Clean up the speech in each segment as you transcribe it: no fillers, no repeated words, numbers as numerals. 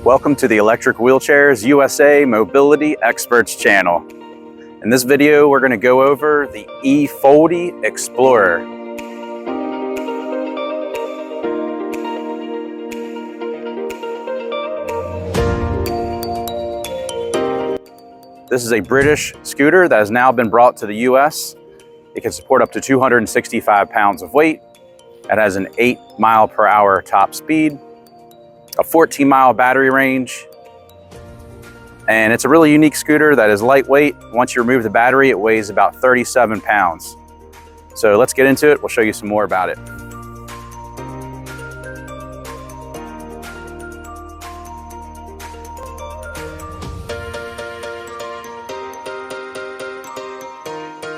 Welcome to the Electric Wheelchairs USA Mobility Experts channel. In this video, we're going to go over the eFOLDi Explorer. This is a British scooter that has now been brought to the US. It can support up to 265 pounds of weight. It has an 8-mile-per-hour top speed, a 14-mile battery range, and it's a really unique scooter that is lightweight. Once you remove the battery, it weighs about 37 pounds. So let's get into it. We'll show you some more about it.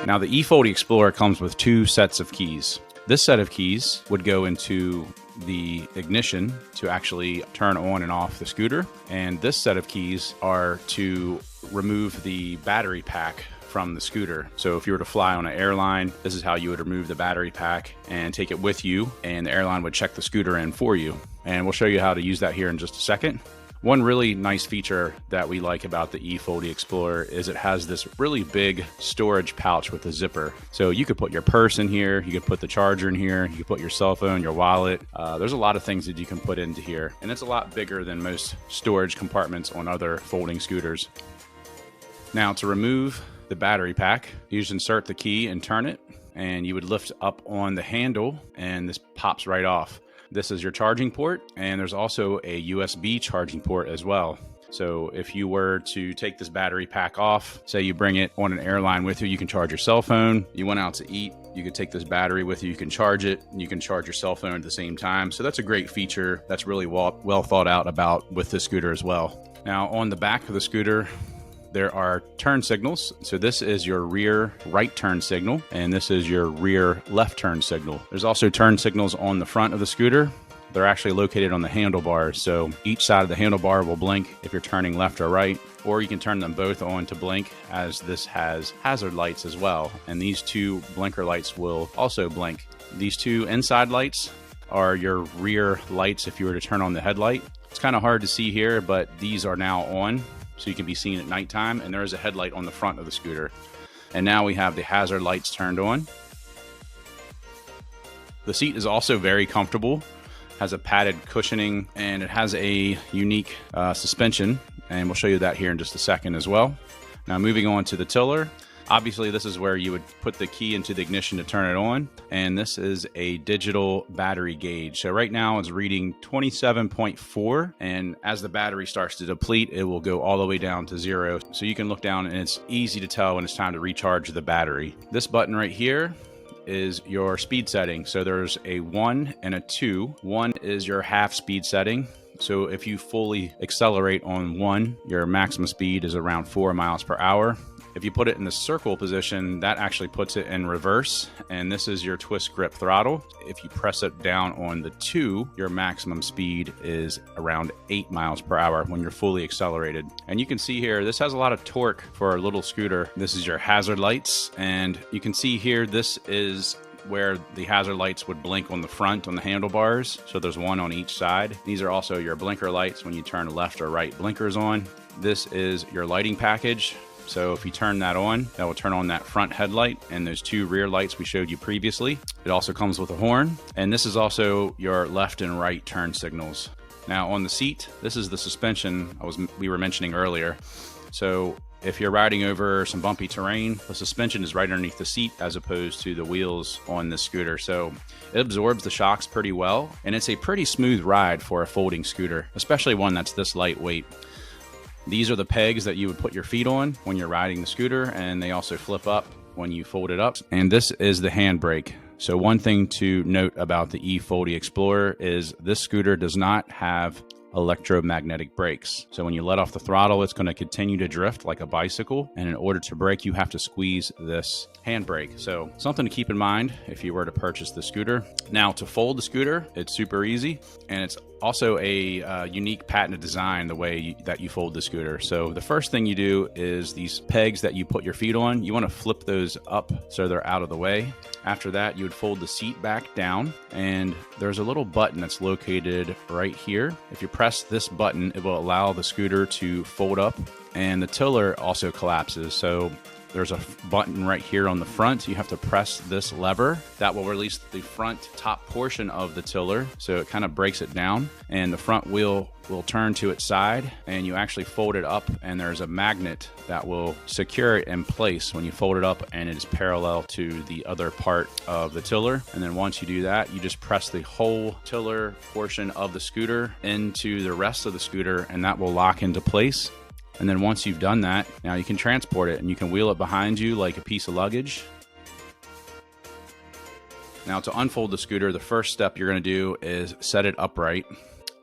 Now the eFOLDi Explorer comes with two sets of keys. This set of keys would go into the ignition to actually turn on and off the scooter. And this set of keys are to remove the battery pack from the scooter. So if you were to fly on an airline, this is how you would remove the battery pack and take it with you, and the airline would check the scooter in for you. And we'll show you how to use that here in just a second. One really nice feature that we like about the eFOLDi Explorer is it has this really big storage pouch with a zipper. So you could put your purse in here, you could put the charger in here, you could put your cell phone, your wallet. There's a lot of things that you can put into here, and it's a lot bigger than most storage compartments on other folding scooters. Now to remove the battery pack, you just insert the key and turn it, and you would lift up on the handle and this pops right off. This is your charging port, and there's also a USB charging port as well. So if you were to take this battery pack off, say you bring it on an airline with you, you can charge your cell phone. You went out to eat, you could take this battery with you, you can charge it, and you can charge your cell phone at the same time. So that's a great feature that's really well thought out about with this scooter as well. Now on the back of the scooter, there are turn signals. So this is your rear right turn signal, and this is your rear left turn signal. There's also turn signals on the front of the scooter. They're actually located on the handlebars. So each side of the handlebar will blink if you're turning left or right, or you can turn them both on to blink, as this has hazard lights as well. And these two blinker lights will also blink. These two inside lights are your rear lights if you were to turn on the headlight. It's kind of hard to see here, but these are now on, so you can be seen at nighttime, and there is a headlight on the front of the scooter. And now we have the hazard lights turned on. The seat is also very comfortable, has a padded cushioning, and it has a unique suspension, and we'll show you that here in just a second as well. Now moving on to the tiller. Obviously, this is where you would put the key into the ignition to turn it on. And this is a digital battery gauge. So right now it's reading 27.4. And as the battery starts to deplete, it will go all the way down to 0. So you can look down and it's easy to tell when it's time to recharge the battery. This button right here is your speed setting. So there's a 1 and a 2. 1 is your half speed setting. So if you fully accelerate on 1, your maximum speed is around 4 miles per hour. If you put it in the circle position, that actually puts it in reverse, and this is your twist grip throttle. If you press it down on the 2, your maximum speed is around 8 miles per hour when you're fully accelerated. And you can see here, this has a lot of torque for a little scooter. This is your hazard lights, and you can see here, this is where the hazard lights would blink on the front on the handlebars. So there's one on each side. These are also your blinker lights when you turn left or right blinkers on. This is your lighting package. So if you turn that on, that will turn on that front headlight and those two rear lights we showed you previously. It also comes with a horn, and this is also your left and right turn signals. Now on the seat, this is the suspension we were mentioning earlier. So if you're riding over some bumpy terrain, the suspension is right underneath the seat as opposed to the wheels on the scooter. So it absorbs the shocks pretty well, and it's a pretty smooth ride for a folding scooter, especially one that's this lightweight. These are the pegs that you would put your feet on when you're riding the scooter, and they also flip up when you fold it up. And this is the handbrake. So one thing to note about the eFOLDi Explorer is this scooter does not have electromagnetic brakes. So when you let off the throttle, it's going to continue to drift like a bicycle. And in order to brake, you have to squeeze this handbrake. So something to keep in mind if you were to purchase the scooter. Now to fold the scooter, it's super easy. And it's also a unique patented design, the way that you fold the scooter. So the first thing you do is these pegs that you put your feet on, you want to flip those up so they're out of the way. After that, you would fold the seat back down, and there's a little button that's located right here. If you press press this button, it will allow the scooter to fold up, and the tiller also collapses. So there's a button right here on the front. You have to press this lever. That will release the front top portion of the tiller. So it kind of breaks it down, and the front wheel will turn to its side, and you actually fold it up, and there's a magnet that will secure it in place when you fold it up, and it is parallel to the other part of the tiller. And then once you do that, you just press the whole tiller portion of the scooter into the rest of the scooter, and that will lock into place. And then once you've done that, now you can transport it, and you can wheel it behind you like a piece of luggage. Now to unfold the scooter, the first step you're going to do is set it upright,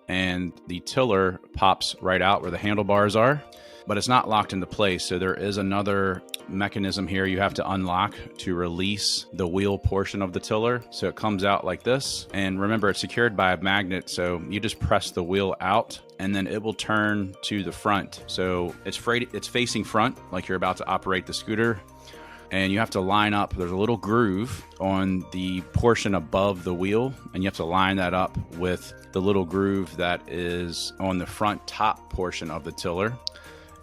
and the tiller pops right out where the handlebars are, but it's not locked into place. So there is another mechanism here you have to unlock to release the wheel portion of the tiller. So it comes out like this, and remember, it's secured by a magnet. So you just press the wheel out, and then it will turn to the front. So it's facing front, like you're about to operate the scooter. And you have to line up, there's a little groove on the portion above the wheel, and you have to line that up with the little groove that is on the front top portion of the tiller.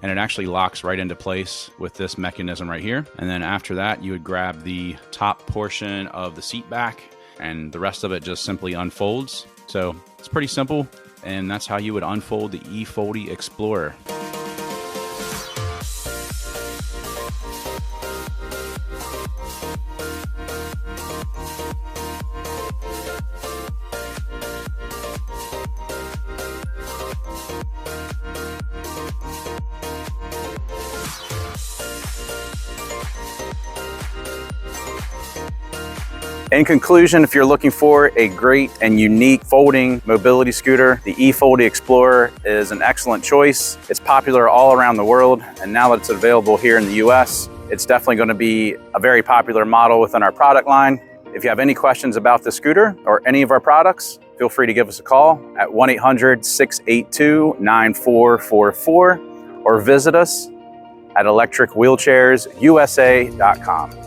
And it actually locks right into place with this mechanism right here. And then after that, you would grab the top portion of the seat back, and the rest of it just simply unfolds. So it's pretty simple, and that's how you would unfold the eFOLDi Explorer. In conclusion, if you're looking for a great and unique folding mobility scooter, the eFOLDi Explorer is an excellent choice. It's popular all around the world, and now that it's available here in the US, it's definitely going to be a very popular model within our product line. If you have any questions about the scooter or any of our products, feel free to give us a call at 1-800-682-9444 or visit us at electricwheelchairsusa.com.